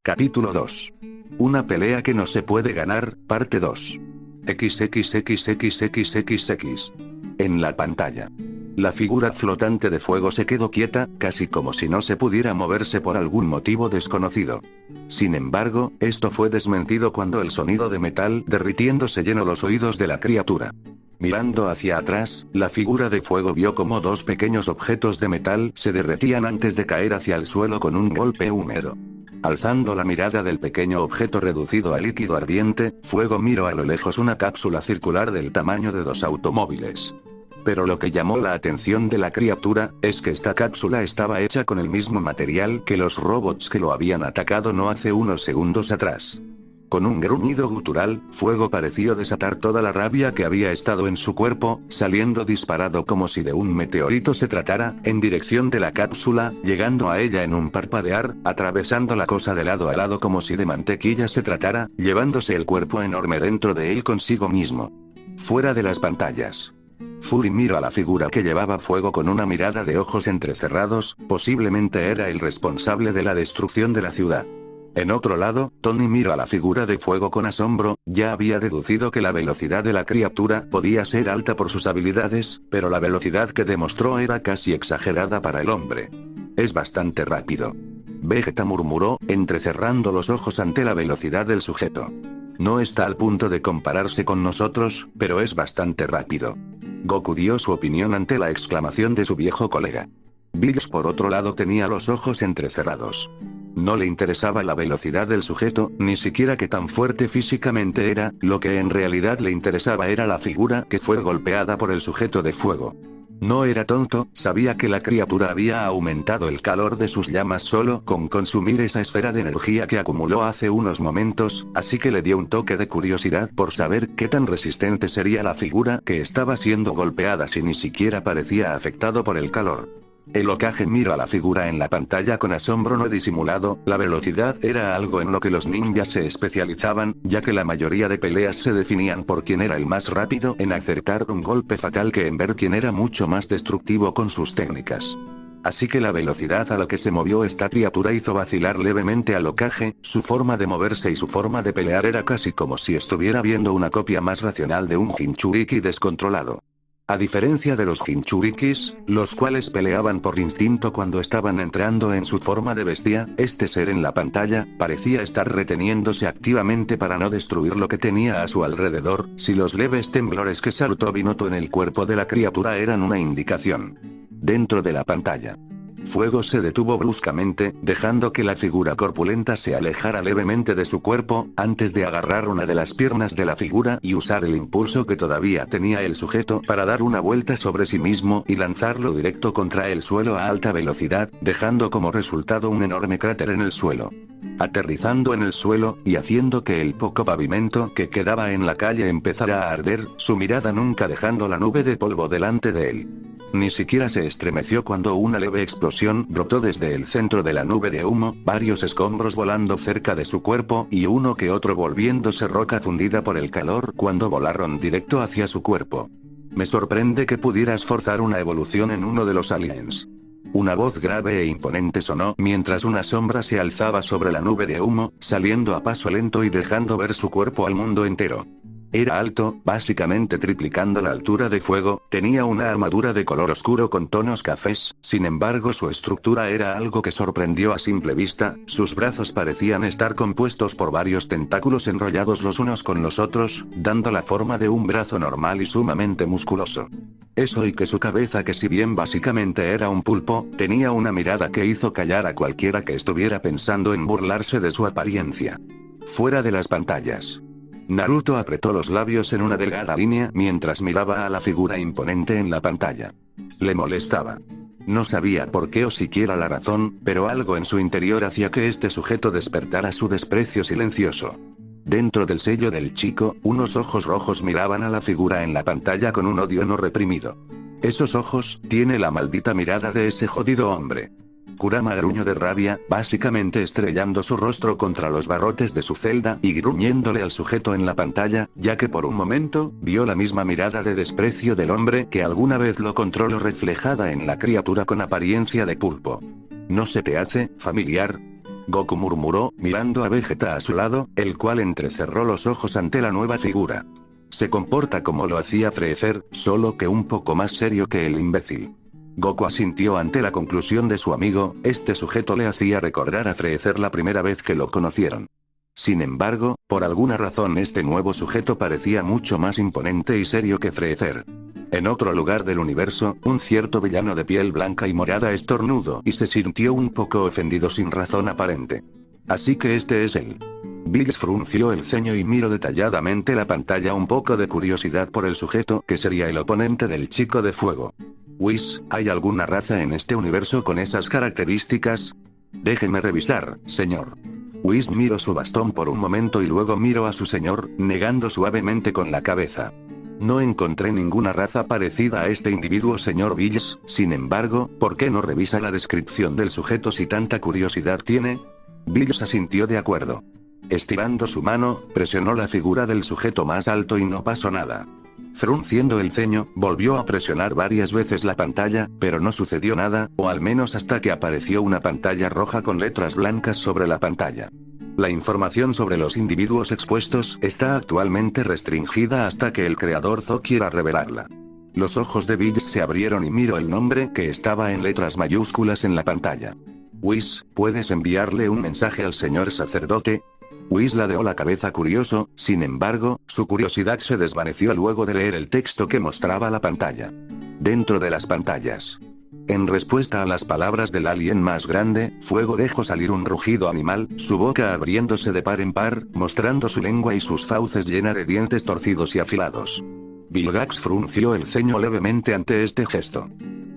Capítulo 2. Una pelea que no se puede ganar, parte 2. XXXXXXX. En la pantalla. La figura flotante de fuego se quedó quieta, casi como si no se pudiera moverse por algún motivo desconocido. Sin embargo, esto fue desmentido cuando el sonido de metal derritiéndose llenó los oídos de la criatura. Mirando hacia atrás, la figura de fuego vio como dos pequeños objetos de metal se derretían antes de caer hacia el suelo con un golpe húmedo. Alzando la mirada del pequeño objeto reducido a líquido ardiente, Fuego miró a lo lejos una cápsula circular del tamaño de 2 automóviles. Pero lo que llamó la atención de la criatura, es que esta cápsula estaba hecha con el mismo material que los robots que lo habían atacado no hace unos segundos atrás. Con un gruñido gutural, Fuego pareció desatar toda la rabia que había estado en su cuerpo, saliendo disparado como si de un meteorito se tratara, en dirección de la cápsula, llegando a ella en un parpadear, atravesando la cosa de lado a lado como si de mantequilla se tratara, llevándose el cuerpo enorme dentro de él consigo mismo. Fuera de las pantallas. Fury miró a la figura que llevaba Fuego con una mirada de ojos entrecerrados, posiblemente era el responsable de la destrucción de la ciudad. En otro lado, Tony miró a la figura de Fuego con asombro, ya había deducido que la velocidad de la criatura podía ser alta por sus habilidades, pero la velocidad que demostró era casi exagerada para el hombre. Es bastante rápido. Vegeta murmuró, entrecerrando los ojos ante la velocidad del sujeto. No está al punto de compararse con nosotros, pero es bastante rápido. Goku dio su opinión ante la exclamación de su viejo colega. Bills por otro lado tenía los ojos entrecerrados. No le interesaba la velocidad del sujeto, ni siquiera qué tan fuerte físicamente era, lo que en realidad le interesaba era la figura que fue golpeada por el sujeto de fuego. No era tonto, sabía que la criatura había aumentado el calor de sus llamas solo con consumir esa esfera de energía que acumuló hace unos momentos, así que le dio un toque de curiosidad por saber qué tan resistente sería la figura que estaba siendo golpeada si ni siquiera parecía afectado por el calor. El Hokage miró a la figura en la pantalla con asombro no disimulado, la velocidad era algo en lo que los ninjas se especializaban, ya que la mayoría de peleas se definían por quién era el más rápido en acertar un golpe fatal que en ver quién era mucho más destructivo con sus técnicas. Así que la velocidad a la que se movió esta criatura hizo vacilar levemente al Hokage, su forma de moverse y su forma de pelear era casi como si estuviera viendo una copia más racional de un Jinchuriki descontrolado. A diferencia de los Jinchurikis, los cuales peleaban por instinto cuando estaban entrando en su forma de bestia, este ser en la pantalla, parecía estar reteniéndose activamente para no destruir lo que tenía a su alrededor, si los leves temblores que Sarutobi notó en el cuerpo de la criatura eran una indicación. Dentro de la pantalla. Fuego se detuvo bruscamente, dejando que la figura corpulenta se alejara levemente de su cuerpo, antes de agarrar una de las piernas de la figura y usar el impulso que todavía tenía el sujeto para dar una vuelta sobre sí mismo y lanzarlo directo contra el suelo a alta velocidad, dejando como resultado un enorme cráter en el suelo. Aterrizando en el suelo, y haciendo que el poco pavimento que quedaba en la calle empezara a arder, su mirada nunca dejando la nube de polvo delante de él. Ni siquiera se estremeció cuando una leve explosión brotó desde el centro de la nube de humo, varios escombros volando cerca de su cuerpo y uno que otro volviéndose roca fundida por el calor cuando volaron directo hacia su cuerpo. Me sorprende que pudieras forzar una evolución en uno de los aliens. Una voz grave e imponente sonó mientras una sombra se alzaba sobre la nube de humo, saliendo a paso lento y dejando ver su cuerpo al mundo entero. Era alto, básicamente triplicando la altura de Fuego, tenía una armadura de color oscuro con tonos cafés, sin embargo su estructura era algo que sorprendió a simple vista, sus brazos parecían estar compuestos por varios tentáculos enrollados los unos con los otros, dando la forma de un brazo normal y sumamente musculoso. Eso y que su cabeza, que si bien básicamente era un pulpo, tenía una mirada que hizo callar a cualquiera que estuviera pensando en burlarse de su apariencia. Fuera de las pantallas. Naruto apretó los labios en una delgada línea mientras miraba a la figura imponente en la pantalla. Le molestaba. No sabía por qué o siquiera la razón, pero algo en su interior hacía que este sujeto despertara su desprecio silencioso. Dentro del sello del chico, unos ojos rojos miraban a la figura en la pantalla con un odio no reprimido. Esos ojos, tiene la maldita mirada de ese jodido hombre. Kurama gruñó de rabia, básicamente estrellando su rostro contra los barrotes de su celda y gruñéndole al sujeto en la pantalla, ya que por un momento, vio la misma mirada de desprecio del hombre que alguna vez lo controló reflejada en la criatura con apariencia de pulpo. ¿No se te hace familiar?, Goku murmuró, mirando a Vegeta a su lado, el cual entrecerró los ojos ante la nueva figura. Se comporta como lo hacía Freezer, solo que un poco más serio que el imbécil. Goku asintió ante la conclusión de su amigo, este sujeto le hacía recordar a Freezer la primera vez que lo conocieron. Sin embargo, por alguna razón este nuevo sujeto parecía mucho más imponente y serio que Freezer. En otro lugar del universo, un cierto villano de piel blanca y morada estornudó y se sintió un poco ofendido sin razón aparente. Así que este es él. Bills frunció el ceño y miró detalladamente la pantalla, un poco de curiosidad por el sujeto que sería el oponente del chico de fuego. Whis, ¿hay alguna raza en este universo con esas características? Déjeme revisar, señor. Whis miró su bastón por un momento y luego miró a su señor, negando suavemente con la cabeza. No encontré ninguna raza parecida a este individuo, señor Bills. Sin embargo, ¿por qué no revisa la descripción del sujeto si tanta curiosidad tiene? Bills asintió de acuerdo. Estirando su mano, presionó la figura del sujeto más alto y no pasó nada. Frunciendo el ceño, volvió a presionar varias veces la pantalla, pero no sucedió nada, o al menos hasta que apareció una pantalla roja con letras blancas sobre la pantalla. La información sobre los individuos expuestos está actualmente restringida hasta que el creador Zo quiera revelarla. Los ojos de Bills se abrieron y miró el nombre que estaba en letras mayúsculas en la pantalla. Whis, ¿puedes enviarle un mensaje al señor sacerdote? Whis ladeó la cabeza curioso, sin embargo, su curiosidad se desvaneció luego de leer el texto que mostraba la pantalla. Dentro de las pantallas. En respuesta a las palabras del alien más grande, Fuego dejó salir un rugido animal, su boca abriéndose de par en par, mostrando su lengua y sus fauces llenas de dientes torcidos y afilados. Vilgax frunció el ceño levemente ante este gesto.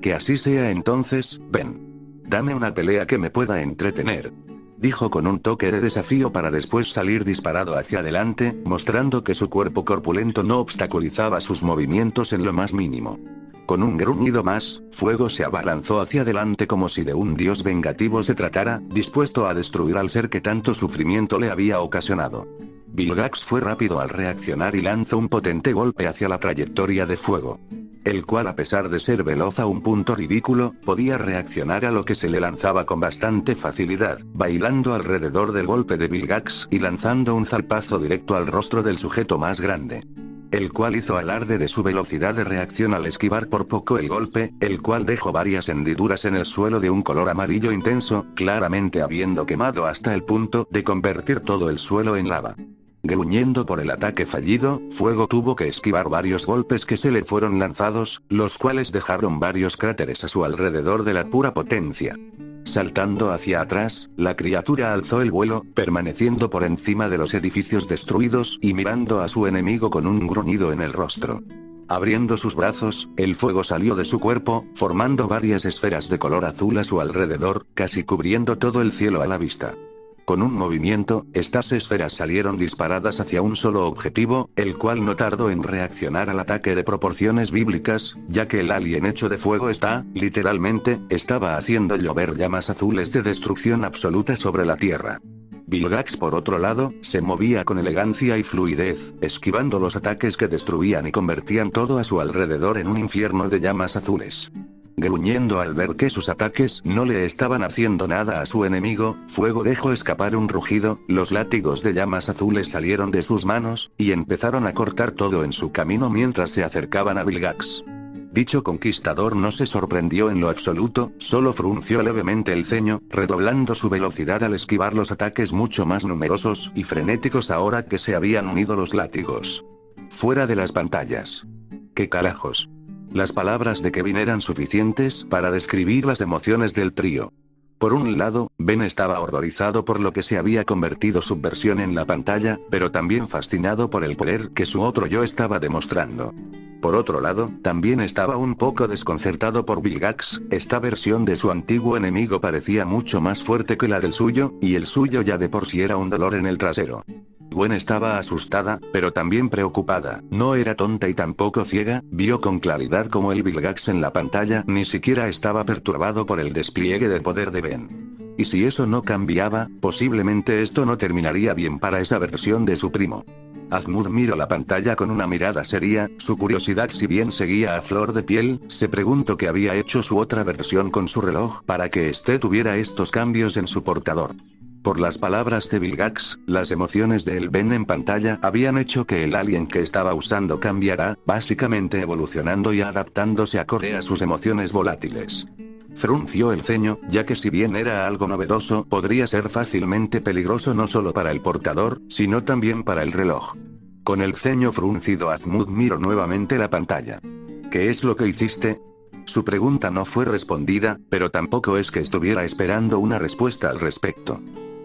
Que así sea entonces, ven. Dame una pelea que me pueda entretener. Dijo con un toque de desafío para después salir disparado hacia adelante, mostrando que su cuerpo corpulento no obstaculizaba sus movimientos en lo más mínimo. Con un gruñido más, Fuego se abalanzó hacia adelante como si de un dios vengativo se tratara, dispuesto a destruir al ser que tanto sufrimiento le había ocasionado. Vilgax fue rápido al reaccionar y lanzó un potente golpe hacia la trayectoria de Fuego. El cual, a pesar de ser veloz a un punto ridículo, podía reaccionar a lo que se le lanzaba con bastante facilidad, bailando alrededor del golpe de Vilgax y lanzando un zarpazo directo al rostro del sujeto más grande. El cual hizo alarde de su velocidad de reacción al esquivar por poco el golpe, el cual dejó varias hendiduras en el suelo de un color amarillo intenso, claramente habiendo quemado hasta el punto de convertir todo el suelo en lava. Gruñendo por el ataque fallido, Fuego tuvo que esquivar varios golpes que se le fueron lanzados, los cuales dejaron varios cráteres a su alrededor de la pura potencia. Saltando hacia atrás, la criatura alzó el vuelo, permaneciendo por encima de los edificios destruidos y mirando a su enemigo con un gruñido en el rostro. Abriendo sus brazos, el fuego salió de su cuerpo, formando varias esferas de color azul a su alrededor, casi cubriendo todo el cielo a la vista. Con un movimiento, estas esferas salieron disparadas hacia un solo objetivo, el cual no tardó en reaccionar al ataque de proporciones bíblicas, ya que el alien hecho de fuego literalmente, estaba haciendo llover llamas azules de destrucción absoluta sobre la Tierra. Vilgax, por otro lado, se movía con elegancia y fluidez, esquivando los ataques que destruían y convertían todo a su alrededor en un infierno de llamas azules. Gruñendo al ver que sus ataques no le estaban haciendo nada a su enemigo, Fuego dejó escapar un rugido, los látigos de llamas azules salieron de sus manos, y empezaron a cortar todo en su camino mientras se acercaban a Vilgax. Dicho conquistador no se sorprendió en lo absoluto, solo frunció levemente el ceño, redoblando su velocidad al esquivar los ataques mucho más numerosos y frenéticos ahora que se habían unido los látigos. Fuera de las pantallas. ¡Qué carajos! Las palabras de Kevin eran suficientes para describir las emociones del trío. Por un lado, Ben estaba horrorizado por lo que se había convertido su versión en la pantalla, pero también fascinado por el poder que su otro yo estaba demostrando. Por otro lado, también estaba un poco desconcertado por Vilgax, esta versión de su antiguo enemigo parecía mucho más fuerte que la del suyo, y el suyo ya de por sí era un dolor en el trasero. Gwen estaba asustada, pero también preocupada. No era tonta y tampoco ciega, vio con claridad como el Vilgax en la pantalla ni siquiera estaba perturbado por el despliegue de poder de Ben. Y si eso no cambiaba, posiblemente esto no terminaría bien para esa versión de su primo. Azmud miró la pantalla con una mirada seria, su curiosidad si bien seguía a flor de piel, se preguntó qué había hecho su otra versión con su reloj para que este tuviera estos cambios en su portador. Por las palabras de Vilgax, las emociones de El Ben en pantalla habían hecho que el alien que estaba usando cambiara, básicamente evolucionando y adaptándose acorde a sus emociones volátiles. Frunció el ceño, ya que si bien era algo novedoso, podría ser fácilmente peligroso no solo para el portador, sino también para el reloj. Con el ceño fruncido, Azmud miró nuevamente la pantalla. ¿Qué es lo que hiciste? Su pregunta no fue respondida, pero tampoco es que estuviera esperando una respuesta al respecto.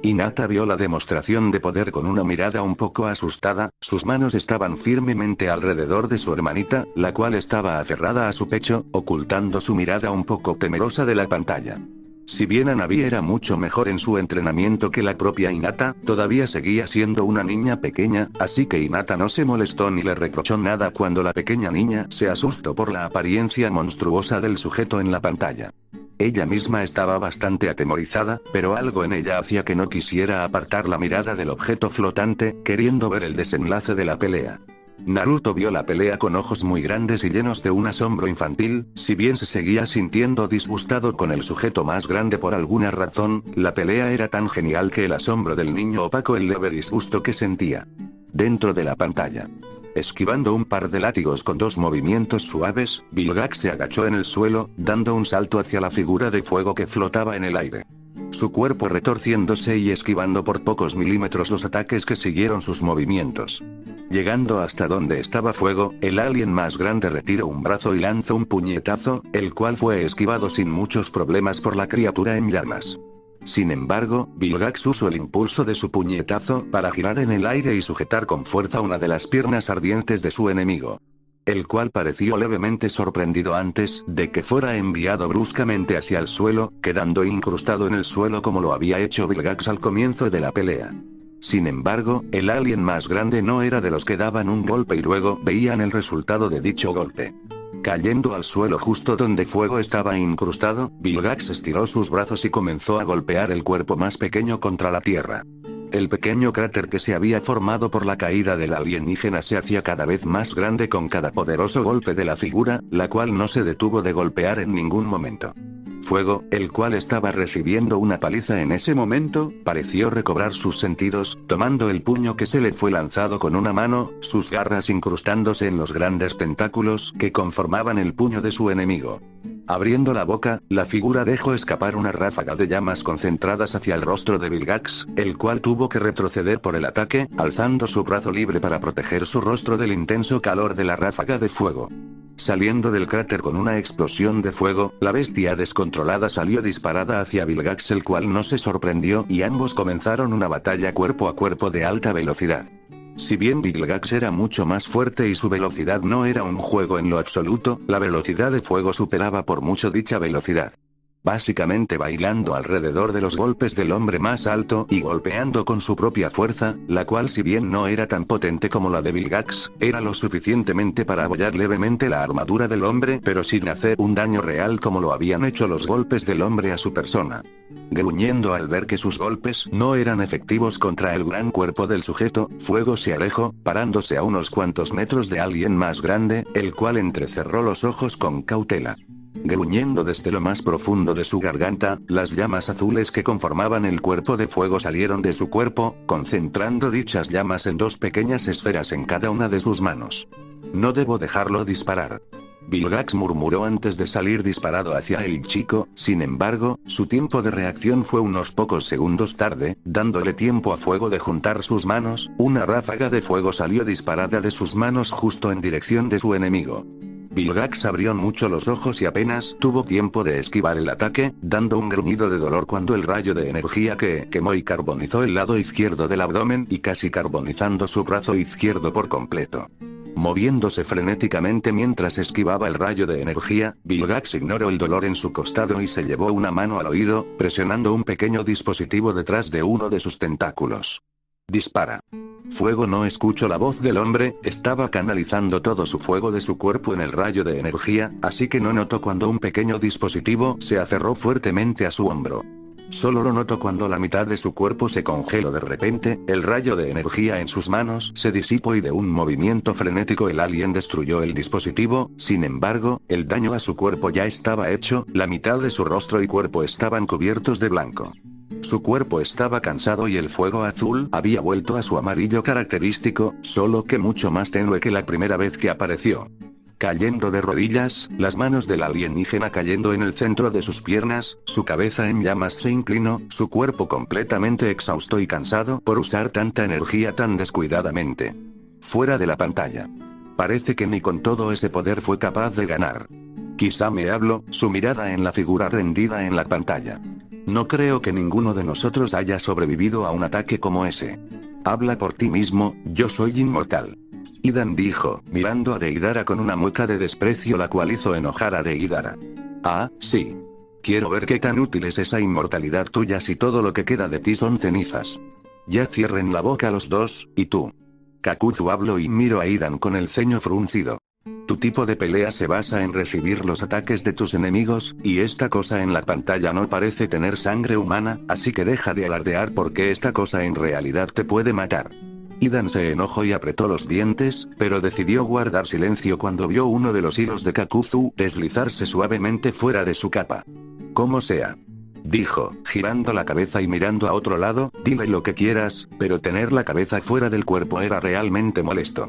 Hinata vio la demostración de poder con una mirada un poco asustada, sus manos estaban firmemente alrededor de su hermanita, la cual estaba aferrada a su pecho, ocultando su mirada un poco temerosa de la pantalla. Si bien Hanabi era mucho mejor en su entrenamiento que la propia Hinata, todavía seguía siendo una niña pequeña, así que Hinata no se molestó ni le reprochó nada cuando la pequeña niña se asustó por la apariencia monstruosa del sujeto en la pantalla. Ella misma estaba bastante atemorizada, pero algo en ella hacía que no quisiera apartar la mirada del objeto flotante, queriendo ver el desenlace de la pelea. Naruto vio la pelea con ojos muy grandes y llenos de un asombro infantil, si bien se seguía sintiendo disgustado con el sujeto más grande por alguna razón, la pelea era tan genial que el asombro del niño opacó el leve disgusto que sentía. Dentro de la pantalla. Esquivando un par de látigos con 2 movimientos suaves, Vilgax se agachó en el suelo, dando un salto hacia la figura de fuego que flotaba en el aire. Su cuerpo retorciéndose y esquivando por pocos milímetros los ataques que siguieron sus movimientos. Llegando hasta donde estaba Fuego, el alien más grande retiró un brazo y lanzó un puñetazo, el cual fue esquivado sin muchos problemas por la criatura en llamas. Sin embargo, Vilgax usó el impulso de su puñetazo para girar en el aire y sujetar con fuerza una de las piernas ardientes de su enemigo. El cual pareció levemente sorprendido antes de que fuera enviado bruscamente hacia el suelo, quedando incrustado en el suelo como lo había hecho Vilgax al comienzo de la pelea. Sin embargo, el alien más grande no era de los que daban un golpe y luego veían el resultado de dicho golpe. Cayendo al suelo justo donde Fuego estaba incrustado, Vilgax estiró sus brazos y comenzó a golpear el cuerpo más pequeño contra la tierra. El pequeño cráter que se había formado por la caída del alienígena se hacía cada vez más grande con cada poderoso golpe de la figura, la cual no se detuvo de golpear en ningún momento. Fuego, el cual estaba recibiendo una paliza en ese momento, pareció recobrar sus sentidos, tomando el puño que se le fue lanzado con una mano, sus garras incrustándose en los grandes tentáculos que conformaban el puño de su enemigo. Abriendo la boca, la figura dejó escapar una ráfaga de llamas concentradas hacia el rostro de Vilgax, el cual tuvo que retroceder por el ataque, alzando su brazo libre para proteger su rostro del intenso calor de la ráfaga de fuego. Saliendo del cráter con una explosión de fuego, la bestia descontrolada salió disparada hacia Vilgax, el cual no se sorprendió y ambos comenzaron una batalla cuerpo a cuerpo de alta velocidad. Si bien Vilgax era mucho más fuerte y su velocidad no era un juego en lo absoluto, la velocidad de fuego superaba por mucho dicha velocidad. Básicamente bailando alrededor de los golpes del hombre más alto y golpeando con su propia fuerza, la cual si bien no era tan potente como la de Vilgax, era lo suficientemente para abollar levemente la armadura del hombre pero sin hacer un daño real como lo habían hecho los golpes del hombre a su persona. Gruñendo al ver que sus golpes no eran efectivos contra el gran cuerpo del sujeto, Fuego se alejó, parándose a unos cuantos metros de alguien más grande, el cual entrecerró los ojos con cautela. Gruñendo desde lo más profundo de su garganta, las llamas azules que conformaban el cuerpo de Fuego salieron de su cuerpo, concentrando dichas llamas en 2 pequeñas esferas en cada una de sus manos. No debo dejarlo disparar. Vilgax murmuró antes de salir disparado hacia el chico, sin embargo, su tiempo de reacción fue unos pocos segundos tarde, dándole tiempo a Fuego de juntar sus manos, una ráfaga de fuego salió disparada de sus manos justo en dirección de su enemigo. Vilgax abrió mucho los ojos y apenas tuvo tiempo de esquivar el ataque, dando un gruñido de dolor cuando el rayo de energía que quemó y carbonizó el lado izquierdo del abdomen y casi carbonizando su brazo izquierdo por completo. Moviéndose frenéticamente mientras esquivaba el rayo de energía, Vilgax ignoró el dolor en su costado y se llevó una mano al oído, presionando un pequeño dispositivo detrás de uno de sus tentáculos. Dispara. Fuego. No escucho la voz del hombre, estaba canalizando todo su fuego de su cuerpo en el rayo de energía, así que no noto cuando un pequeño dispositivo se aferró fuertemente a su hombro. Solo lo noto cuando la mitad de su cuerpo se congeló de repente, el rayo de energía en sus manos se disipó y de un movimiento frenético el alien destruyó el dispositivo. Sin embargo, el daño a su cuerpo ya estaba hecho, la mitad de su rostro y cuerpo estaban cubiertos de blanco. Su cuerpo estaba cansado y el fuego azul había vuelto a su amarillo característico, solo que mucho más tenue que la primera vez que apareció. Cayendo de rodillas, las manos del alienígena cayendo en el centro de sus piernas, su cabeza en llamas se inclinó, su cuerpo completamente exhausto y cansado por usar tanta energía tan descuidadamente. Fuera de la pantalla. Parece que ni con todo ese poder fue capaz de ganar. Quizá me habló, su mirada en la figura rendida en la pantalla. No creo que ninguno de nosotros haya sobrevivido a un ataque como ese. Habla por ti mismo, yo soy inmortal. Idan dijo, mirando a Deidara con una mueca de desprecio la cual hizo enojar a Deidara. Ah, sí. Quiero ver qué tan útil es esa inmortalidad tuya si todo lo que queda de ti son cenizas. Ya cierren la boca los dos, y tú. Kakuzu hablo y miro a Idan con el ceño fruncido. Tu tipo de pelea se basa en recibir los ataques de tus enemigos, y esta cosa en la pantalla no parece tener sangre humana, así que deja de alardear porque esta cosa en realidad te puede matar. Idan se enojó y apretó los dientes, pero decidió guardar silencio cuando vio uno de los hilos de Kakuzu deslizarse suavemente fuera de su capa. Como sea. Dijo, girando la cabeza y mirando a otro lado, dile lo que quieras, pero tener la cabeza fuera del cuerpo era realmente molesto.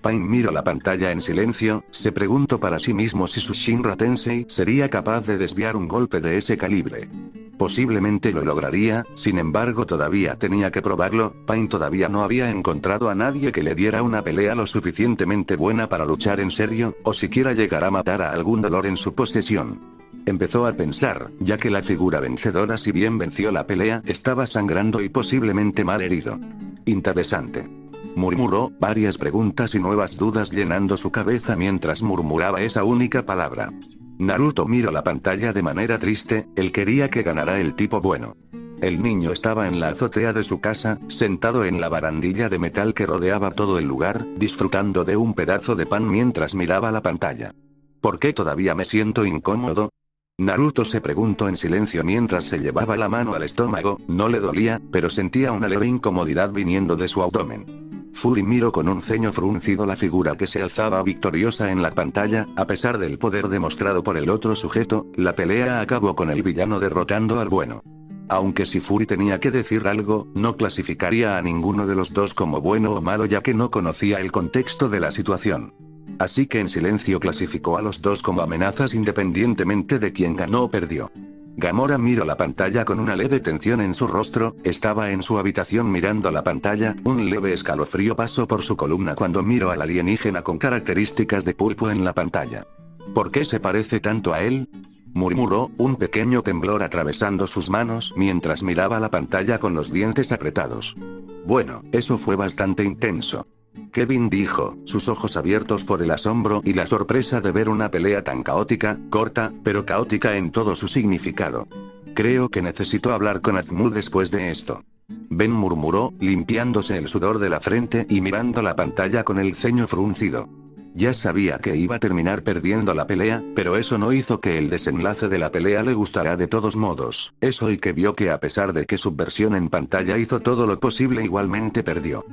Pain miró la pantalla en silencio, se preguntó para sí mismo si su Shinra Tensei sería capaz de desviar un golpe de ese calibre. Posiblemente lo lograría, sin embargo todavía tenía que probarlo. Pain todavía no había encontrado a nadie que le diera una pelea lo suficientemente buena para luchar en serio, o siquiera llegar a matar a algún dolor en su posesión. Empezó a pensar, ya que la figura vencedora si bien venció la pelea, estaba sangrando y posiblemente mal herido. Interesante. Murmuró, varias preguntas y nuevas dudas llenando su cabeza mientras murmuraba esa única palabra. Naruto miró la pantalla de manera triste, él quería que ganara el tipo bueno. El niño estaba en la azotea de su casa, sentado en la barandilla de metal que rodeaba todo el lugar, disfrutando de un pedazo de pan mientras miraba la pantalla. ¿Por qué todavía me siento incómodo? Naruto se preguntó en silencio mientras se llevaba la mano al estómago, no le dolía, pero sentía una leve incomodidad viniendo de su abdomen. Fury miró con un ceño fruncido la figura que se alzaba victoriosa en la pantalla, a pesar del poder demostrado por el otro sujeto, la pelea acabó con el villano derrotando al bueno. Aunque si Fury tenía que decir algo, no clasificaría a ninguno de los dos como bueno o malo ya que no conocía el contexto de la situación. Así que en silencio clasificó a los dos como amenazas independientemente de quién ganó o perdió. Gamora miró la pantalla con una leve tensión en su rostro, estaba en su habitación mirando la pantalla, un leve escalofrío pasó por su columna cuando miró al alienígena con características de pulpo en la pantalla. ¿Por qué se parece tanto a él? Murmuró, un pequeño temblor atravesando sus manos mientras miraba la pantalla con los dientes apretados. Bueno, eso fue bastante intenso. Kevin dijo, sus ojos abiertos por el asombro y la sorpresa de ver una pelea tan caótica, corta, pero caótica en todo su significado. Creo que necesito hablar con Azmu después de esto. Ben murmuró, limpiándose el sudor de la frente y mirando la pantalla con el ceño fruncido. Ya sabía que iba a terminar perdiendo la pelea, pero eso no hizo que el desenlace de la pelea le gustara de todos modos. Eso y que vio que a pesar de que su versión en pantalla hizo todo lo posible igualmente perdió.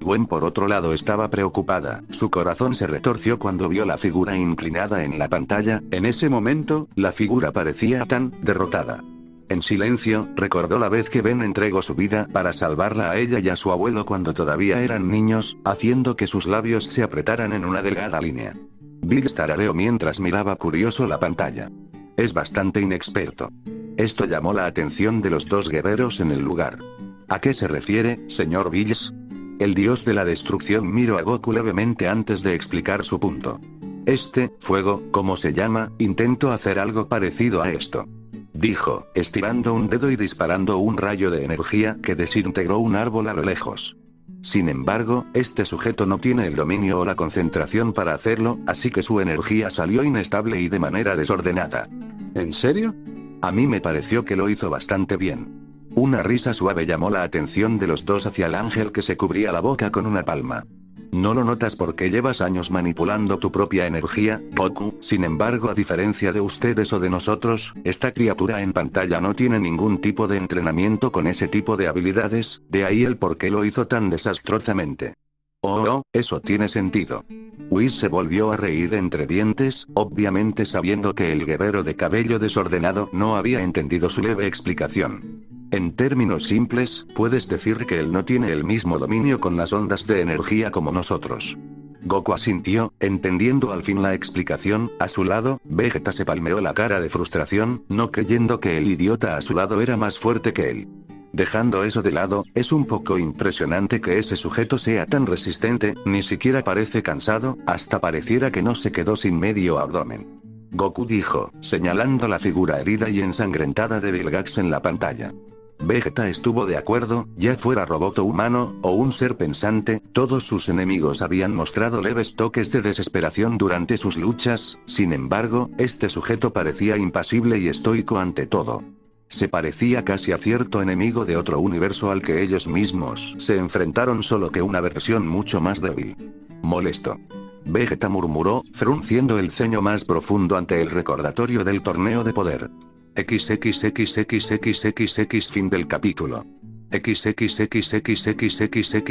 Gwen por otro lado estaba preocupada, su corazón se retorció cuando vio la figura inclinada en la pantalla, en ese momento, la figura parecía tan derrotada. En silencio, recordó la vez que Ben entregó su vida para salvarla a ella y a su abuelo cuando todavía eran niños, haciendo que sus labios se apretaran en una delgada línea. Bill tarareó mientras miraba curioso la pantalla. Es bastante inexperto. Esto llamó la atención de los dos guerreros en el lugar. ¿A qué se refiere, señor Bills? El dios de la destrucción miró a Goku levemente antes de explicar su punto. Fuego, ¿cómo se llama? Intento hacer algo parecido a esto. Dijo, estirando un dedo y disparando un rayo de energía que desintegró un árbol a lo lejos. Sin embargo, este sujeto no tiene el dominio o la concentración para hacerlo, así que su energía salió inestable y de manera desordenada. ¿En serio? A mí me pareció que lo hizo bastante bien. Una risa suave llamó la atención de los dos hacia el ángel que se cubría la boca con una palma. No lo notas porque llevas años manipulando tu propia energía, Goku. Sin embargo, a diferencia de ustedes o de nosotros, esta criatura en pantalla no tiene ningún tipo de entrenamiento con ese tipo de habilidades, de ahí el por qué lo hizo tan desastrosamente. Oh, eso tiene sentido. Whis se volvió a reír entre dientes, obviamente sabiendo que el guerrero de cabello desordenado no había entendido su leve explicación. En términos simples, puedes decir que él no tiene el mismo dominio con las ondas de energía como nosotros. Goku asintió, entendiendo al fin la explicación. A su lado, Vegeta se palmeó la cara de frustración, no creyendo que el idiota a su lado era más fuerte que él. Dejando eso de lado, es un poco impresionante que ese sujeto sea tan resistente, ni siquiera parece cansado, hasta pareciera que no se quedó sin medio abdomen. Goku dijo, señalando la figura herida y ensangrentada de Vilgax en la pantalla. Vegeta estuvo de acuerdo, ya fuera robot o humano, o un ser pensante, todos sus enemigos habían mostrado leves toques de desesperación durante sus luchas, sin embargo, este sujeto parecía impasible y estoico ante todo. Se parecía casi a cierto enemigo de otro universo al que ellos mismos se enfrentaron, solo que una versión mucho más débil. Molesto. Vegeta murmuró, frunciendo el ceño más profundo ante el recordatorio del torneo de poder. XXXXXXX fin del capítulo. XXXXXXXX